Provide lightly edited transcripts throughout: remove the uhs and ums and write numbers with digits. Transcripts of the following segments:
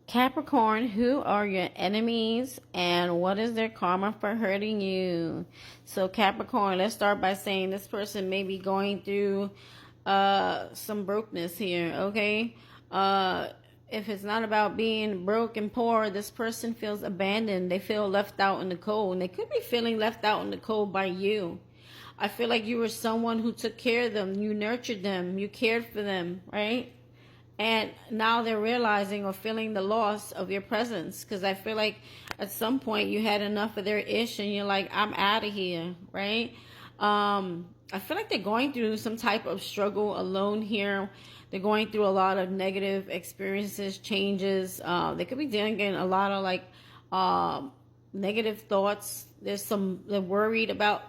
Capricorn, who are your enemies and what is their karma for hurting you? So Capricorn, let's start by saying this person may be going through some brokenness here, okay? If it's not about being broke and poor, this person feels abandoned. They feel left out in the cold, and they could be feeling left out in the cold by you. I feel like you were someone who took care of them, you nurtured them, you cared for them, right? And now they're realizing or feeling the loss of your presence, because I feel like at some point you had enough of their ish and you're like, I'm out of here, right? I feel like they're going through some type of struggle alone here. They're going through a lot of negative experiences, changes. They could be dealing in a lot of like negative thoughts. They're worried about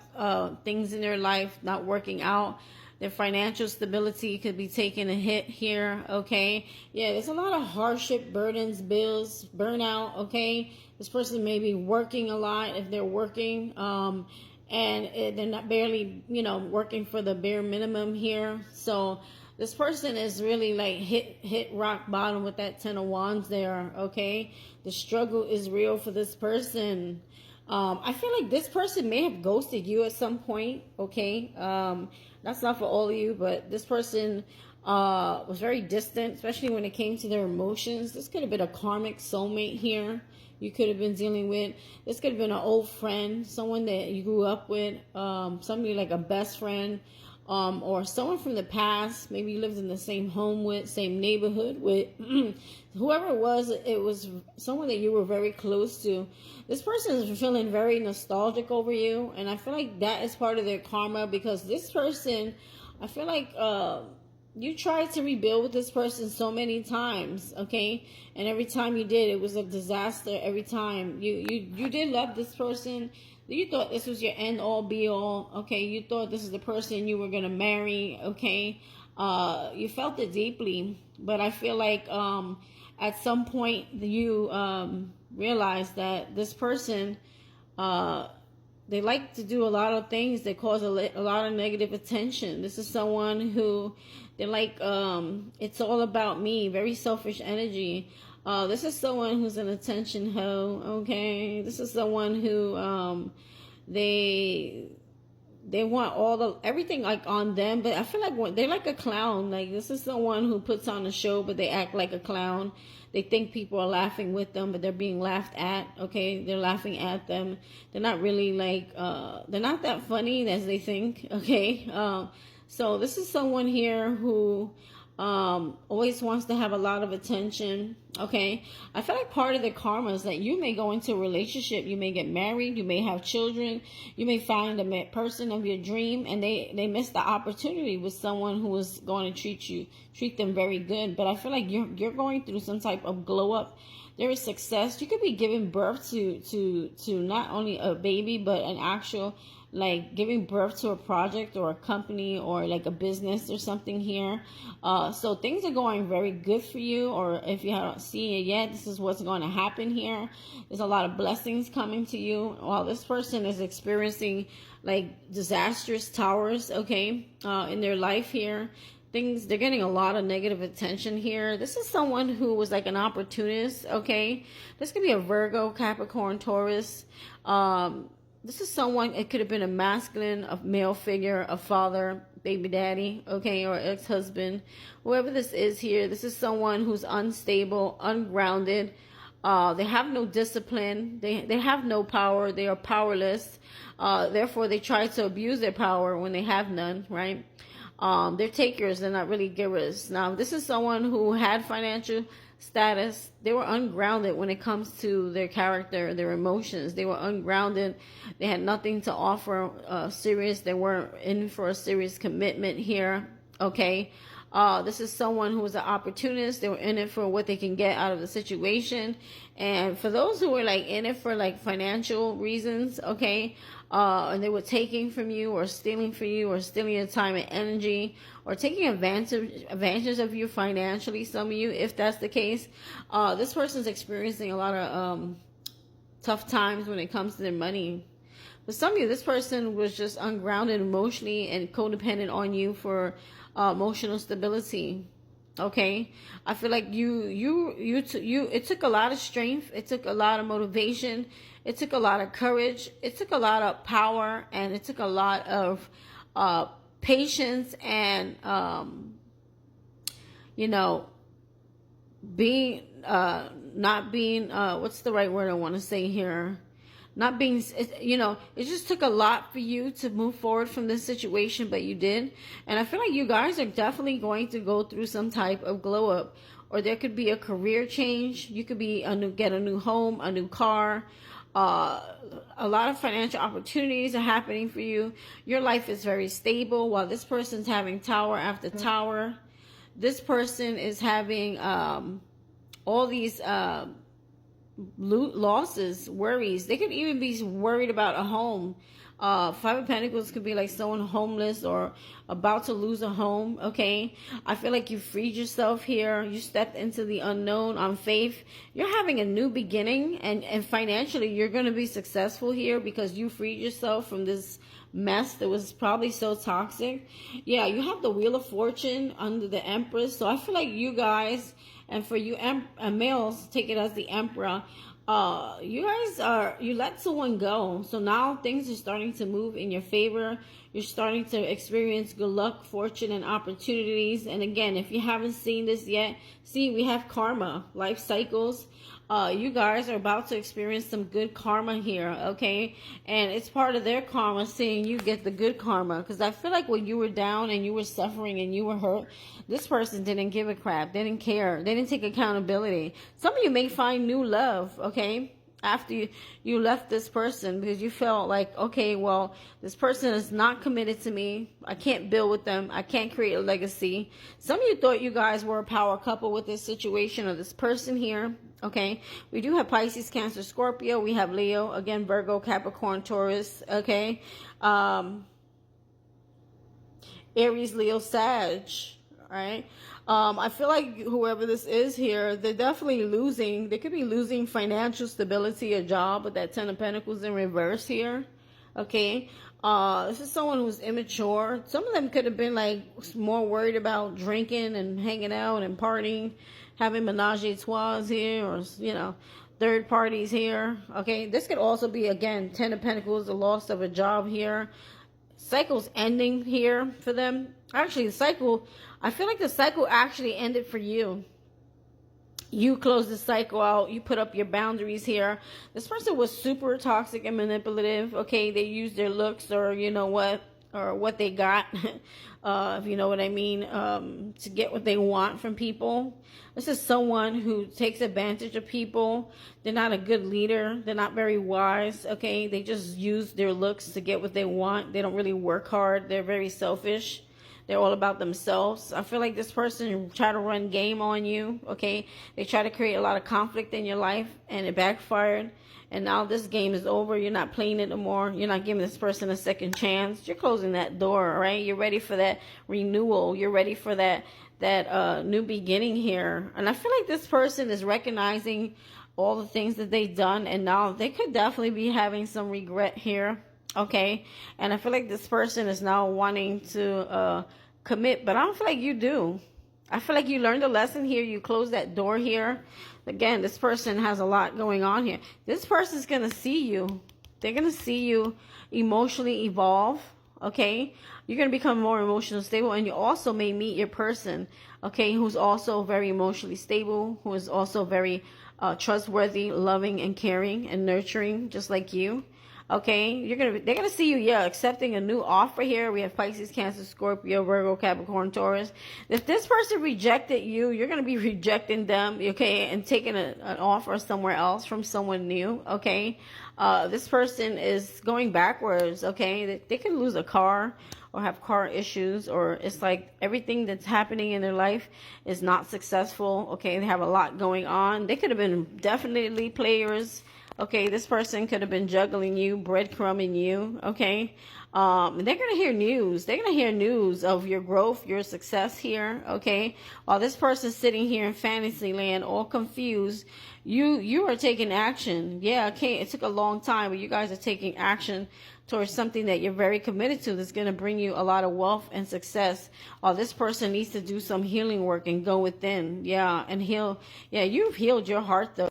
things in their life not working out. Their financial stability could be taking a hit here, okay? Yeah, there's a lot of hardship, burdens, bills, burnout, okay? This person may be working a lot if they're working, and they're not barely, working for the bare minimum here. So this person is really like hit rock bottom with that 10 of Wands there, okay? The struggle is real for this person. I feel like this person may have ghosted you at some point, okay? That's not for all of you, but this person was very distant, especially when it came to their emotions. This could have been a karmic soulmate here you could have been dealing with. This could have been an old friend, someone that you grew up with, somebody like a best friend, or someone from the past. Maybe you lived in the same home with, same neighborhood with. Whoever it was someone that you were very close to. This person is feeling very nostalgic over you, and I feel like that is part of their karma, because this person, I feel like you tried to rebuild with this person so many times, okay? And every time you did, it was a disaster. Every time you did love this person. You thought this was your end all be all, okay? You thought this is the person you were gonna marry, okay? You felt it deeply, but I feel like at some point you realized that this person, they like to do a lot of things that cause a lot of negative attention. This is someone who, they're like, it's all about me, very selfish energy. This is someone who's an attention hoe, okay? This is someone who, they want everything like on them, but I feel like they're like a clown. Like, this is someone who puts on a show, but they act like a clown. They think people are laughing with them, but they're being laughed at, okay? They're laughing at them. They're not really like, they're not that funny as they think, okay? So this is someone here who always wants to have a lot of attention, okay? I feel like part of the karma is that you may go into a relationship, you may get married, you may have children, you may find a person of your dream, and they miss the opportunity with someone who is going to treat them very good. But I feel like you're going through some type of glow up. There is success. You could be giving birth to not only a baby, but an actual, like, giving birth to a project or a company or like a business or something here. So things are going very good for you, or if you haven't seen it yet, this is what's going to happen here. There's a lot of blessings coming to you while this person is experiencing like disastrous towers, okay, in their life here. They're getting a lot of negative attention here. This is someone who was like an opportunist, okay? This could be a Virgo, Capricorn, Taurus. This is someone, it could have been a masculine, a male figure, a father, baby daddy, okay, or ex-husband. Whoever this is here, this is someone who's unstable, ungrounded. They have no discipline. They have no power. They are powerless. Therefore, they try to abuse their power when they have none, right? They're takers. They're not really givers. Now, this is someone who had financial status. They were ungrounded when it comes to their character, their emotions. They were ungrounded. They had nothing to offer serious. They weren't in for a serious commitment here, okay? This is someone who was an opportunist. They were in it for what they can get out of the situation. And for those who were like in it for like financial reasons, okay, and they were taking from you or stealing from you or stealing your time and energy or taking advantage of you financially, some of you, if that's the case, this person's experiencing a lot of tough times when it comes to their money. For some of you, this person was just ungrounded emotionally and codependent on you for emotional stability. Okay, I feel like it took a lot of strength, it took a lot of motivation, it took a lot of courage, it took a lot of power, and it took a lot of patience and you know, being not being what's the right word I want to say here, not being, you know, it just took a lot for you to move forward from this situation, but you did. And I feel like you guys are definitely going to go through some type of glow up, or there could be a career change. You could be get a new home, a new car. A lot of financial opportunities are happening for you. Your life is very stable, while this person's having tower after tower. This person is having all these losses, worries. They could even be worried about a home. Five of Pentacles could be like someone homeless or about to lose a home. Okay, I feel like you freed yourself here. You stepped into the unknown on faith. You're having a new beginning, and financially you're going to be successful here because you freed yourself from this mess that was probably so toxic. Yeah, you have the Wheel of Fortune under the Empress. So I feel like you guys, and for you males, take it as the Emperor. You guys you let someone go. So now things are starting to move in your favor. You're starting to experience good luck, fortune, and opportunities. And again, if you haven't seen this yet, see, we have karma, life cycles. You guys are about to experience some good karma here, okay? And it's part of their karma seeing you get the good karma. Because I feel like when you were down and you were suffering and you were hurt, this person didn't give a crap. They didn't care. They didn't take accountability. Some of you may find new love, okay? After you left this person, because you felt like, okay, well, this person is not committed to me. I can't build with them. I can't create a legacy. Some of you thought you guys were a power couple with this situation or this person here. Okay, we do have Pisces, Cancer, Scorpio. We have Leo, again, Virgo, Capricorn, Taurus. Okay, Aries, Leo, Sag. All right. I feel like whoever this is here, they're definitely losing. They could be losing financial stability, a job with that Ten of Pentacles in reverse here. Okay. This is someone who's immature. Some of them could have been like more worried about drinking and hanging out and partying, having menage a trois here, or, you know, third parties here. Okay. This could also be, again, Ten of Pentacles, the loss of a job here. Cycle's ending here for them. Actually, the cycle, I feel like the cycle actually ended for you. You closed the cycle out. You put up your boundaries here. This person was super toxic and manipulative. Okay, they used their looks, or you know what, or what they got, if you know what I mean, to get what they want from people. This is someone who takes advantage of people. They're not a good leader. They're not very wise. Okay, they just use their looks to get what they want. They don't really work hard. They're very selfish. They're all about themselves. I feel like this person tried to run game on you, okay? They try to create a lot of conflict in your life, and it backfired. And now this game is over. You're not playing it no more. You're not giving this person a second chance. You're closing that door, all right? You're ready for that renewal. You're ready for that new beginning here. And I feel like this person is recognizing all the things that they've done, and now they could definitely be having some regret here. Okay, and I feel like this person is now wanting to commit, but I don't feel like you do. I feel like you learned a lesson here. You closed that door here. Again, this person has a lot going on here. This person's going to see you. They're going to see you emotionally evolve. Okay, you're going to become more emotionally stable, and you also may meet your person, okay, who's also very emotionally stable, who is also very trustworthy, loving, and caring, and nurturing, just like you. Okay, they're gonna see you, yeah, accepting a new offer here. We have Pisces, Cancer, Scorpio, Virgo, Capricorn, Taurus. If this person rejected you, you're gonna be rejecting them, okay, and taking an offer somewhere else from someone new, okay. This person is going backwards, okay. They could lose a car or have car issues, or it's like everything that's happening in their life is not successful, okay. They have a lot going on. They could have been definitely players. Okay, this person could have been juggling you, breadcrumbing you. Okay, they're gonna hear news. They're gonna hear news of your growth, your success here. Okay, while this person's sitting here in fantasy land, all confused, you are taking action. Yeah, okay, it took a long time, but you guys are taking action towards something that you're very committed to. That's gonna bring you a lot of wealth and success. While this person needs to do some healing work and go within. Yeah, and heal. Yeah, you've healed your heart though.